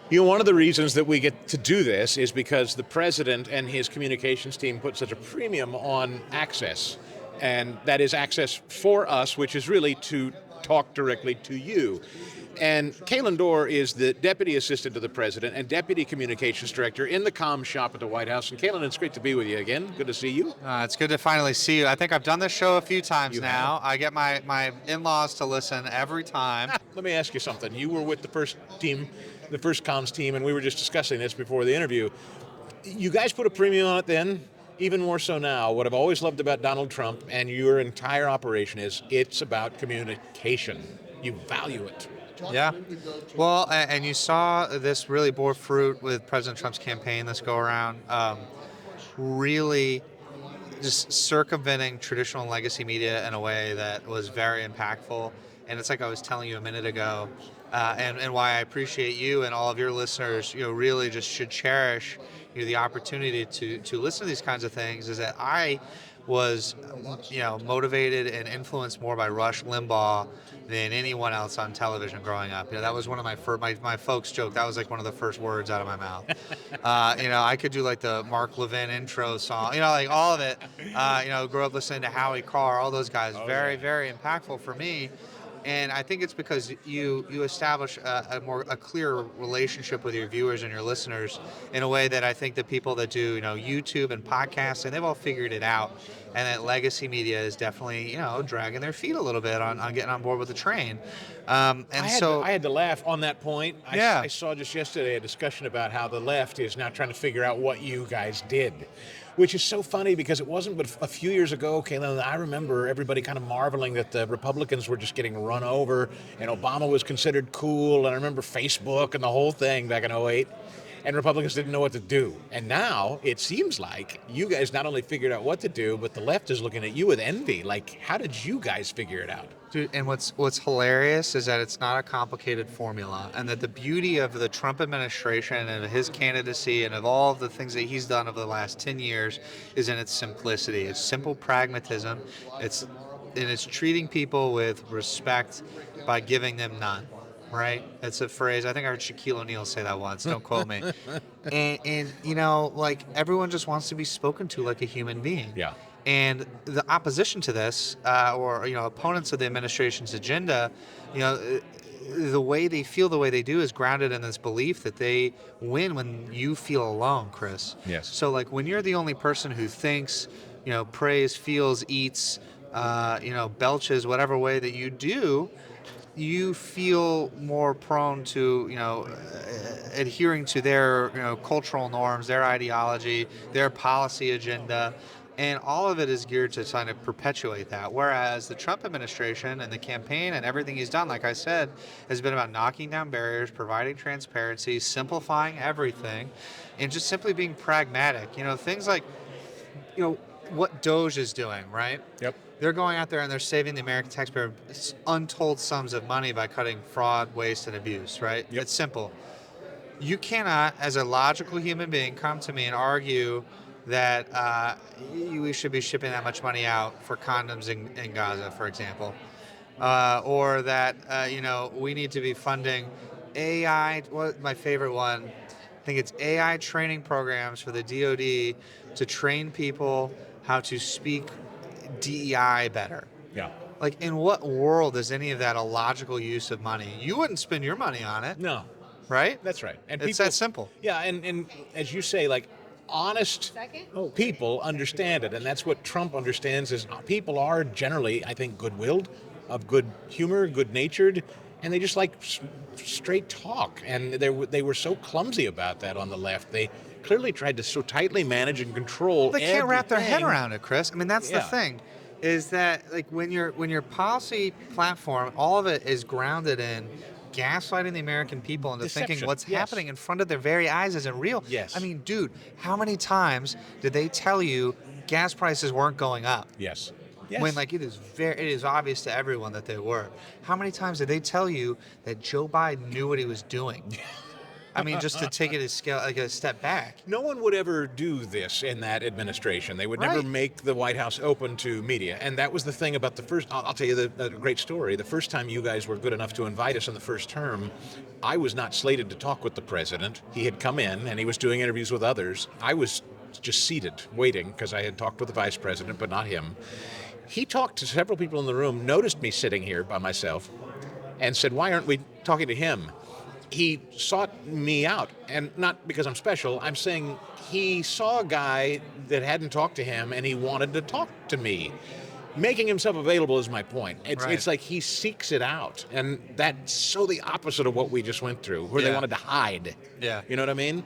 You know, one of the reasons that we get to do this is because the president and his communications team put such a premium on access. And that is access for us, which is really to talk directly to you. And Kaelan Dorr is the deputy assistant to the president and deputy communications director in the comm shop at the White House. And Kaelan, it's great to be with you again. Good to see you. It's good to finally see you. I think I've done this show a few times You now. have. I get my in-laws to listen every time. Let me ask you something. You were with the first team, the first comms team, and we were just discussing this before the interview. You guys put a premium on it then, even more so now. What I've always loved about Donald Trump and your entire operation is it's about communication. You value it. Yeah. Well, and you saw this really bore fruit with President Trump's campaign this go around. Really just circumventing traditional legacy media in a way that was very impactful. And it's like I was telling you a minute ago, and why I appreciate you and all of your listeners, really just should cherish the opportunity to listen to these kinds of things, is that I was, motivated and influenced more by Rush Limbaugh than anyone else on television growing up. That was one of my folks joke. That was like one of the first words out of my mouth. I could do like the Mark Levin intro song, like all of it. Grew up listening to Howie Carr, all those guys. Very, very impactful for me. And I think it's because you establish a clear relationship with your viewers and your listeners in a way that I think the people that do YouTube and podcasts, and they've all figured it out. And that legacy media is definitely dragging their feet a little bit on getting on board with the train. I had to laugh on that point. Yeah. I saw just yesterday a discussion about how the left is now trying to figure out what you guys did, which is so funny because it wasn't but a few years ago, Kaelan, I remember everybody kind of marveling that the Republicans were just getting run over and Obama was considered cool. And I remember Facebook and the whole thing back in '08. And Republicans didn't know what to do. And now it seems like you guys not only figured out what to do, but the left is looking at you with envy. Like, how did you guys figure it out? Dude, and what's hilarious is that it's not a complicated formula, and that the beauty of the Trump administration and of his candidacy and of all of the things that he's done over the last 10 years is in its simplicity. It's simple pragmatism. It's treating people with respect by giving them none. Right? It's a phrase. I think I heard Shaquille O'Neal say that once. Don't quote me. and like everyone just wants to be spoken to like a human being. Yeah. And the opposition to this, or opponents of the administration's agenda, the way they feel the way they do is grounded in this belief that they win when you feel alone, Chris. Yes. So like when you're the only person who thinks, prays, feels, eats, belches, whatever way that you do, you feel more prone to, adhering to their, cultural norms, their ideology, their policy agenda, and all of it is geared to kind of perpetuate that. Whereas the Trump administration and the campaign and everything he's done, like I said, has been about knocking down barriers, providing transparency, simplifying everything, and just simply being pragmatic. Things like, what Doge is doing, right? Yep. They're going out there and they're saving the American taxpayer untold sums of money by cutting fraud, waste, and abuse, right? Yep. It's simple. You cannot, as a logical human being, come to me and argue that we should be shipping that much money out for condoms in Gaza, for example. Or that, we need to be funding AI, my favorite one, I think it's AI training programs for the DoD to train people how to speak DEI better. Yeah. Like, in what world is any of that a logical use of money? You wouldn't spend your money on it. No. Right? That's right. And it's that simple. Yeah, and as you say, like, honest people understand it, and that's what Trump understands is people are generally, I think, good-willed, of good humor, good-natured, and they just like straight talk. And they were so clumsy about that on the left. They clearly tried to so tightly manage and control. They can't wrap their head around it, Chris. I mean, that's Yeah. the thing, is that like when your policy platform, all of it is grounded in gaslighting the American people into Deception. thinking what's Yes. happening in front of their very eyes isn't real. Yes. I mean, dude, how many times did they tell you gas prices weren't going up? Yes. When like it is obvious to everyone that they were. How many times did they tell you that Joe Biden knew what he was doing? I mean, just to take it a scale, like a step back. No one would ever do this in that administration. They would never Right. make the White House open to media. And that was the thing about the first, I'll tell you the great story. The first time you guys were good enough to invite us in the first term, I was not slated to talk with the president. He had come in and he was doing interviews with others. I was just seated, waiting, because I had talked with the vice president, but not him. He talked to several people in the room, noticed me sitting here by myself, and said, why aren't we talking to him? He sought me out, and not because I'm special. I'm saying he saw a guy that hadn't talked to him, and he wanted to talk to me. Making himself available is my point. Right. It's like he seeks it out, and that's so the opposite of what we just went through, where they Yeah. wanted to hide. Yeah. You know what I mean?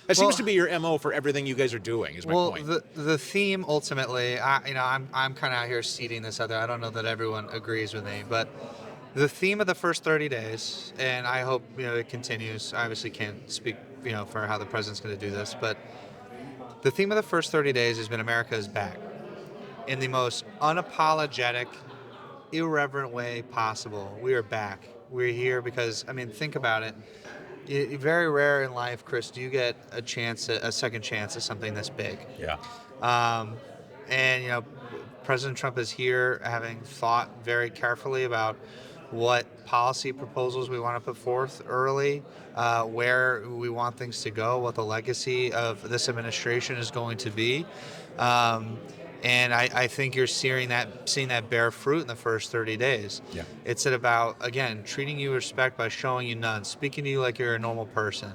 That Well- seems to be your MO for everything you guys are doing, is my Well, point. the theme ultimately, I'm kind of out here seeding this out there. I don't know that everyone agrees with me, but the theme of the first 30 days, and I hope it continues. I obviously can't speak for how the president's going to do this, but the theme of the first 30 days has been America is back in the most unapologetic, irreverent way possible. We are back. We're here because think about it. Very rare in life, Chris, do you get a second chance at something this big. Yeah. And President Trump is here having thought very carefully about what policy proposals we want to put forth early, where we want things to go, what the legacy of this administration is going to be. And I think you're seeing that bear fruit in the first 30 days. Yeah. It's about, again, treating you with respect by showing you none, speaking to you like you're a normal person,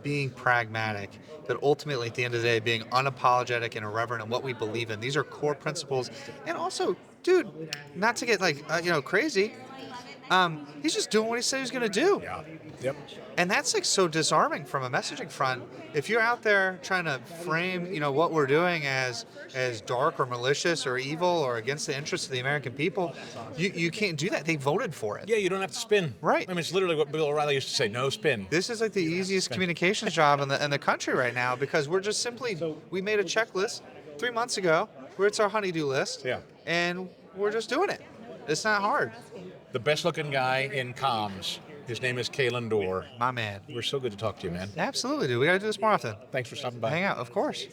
being pragmatic, but ultimately at the end of the day, being unapologetic and irreverent in what we believe in. These are core principles. And also, dude, not to get crazy, he's just doing what he said he was going to do. Yeah. Yep. And that's so disarming from a messaging front. If you're out there trying to frame, what we're doing as dark or malicious or evil or against the interests of the American people, you can't do that. They voted for it. Yeah, you don't have to spin. Right. I mean, it's literally what Bill O'Reilly used to say, no spin. This is like the easiest communications job in the country right now, because we're just simply, we made a checklist 3 months ago where it's our honey-do list. Yeah. And we're just doing it. It's not hard. The best looking guy in comms. His name is Kaelan Dorr. My man. We're so good to talk to you, man. Absolutely, dude. We got to do this more often. Thanks for stopping by. Hang out, of course.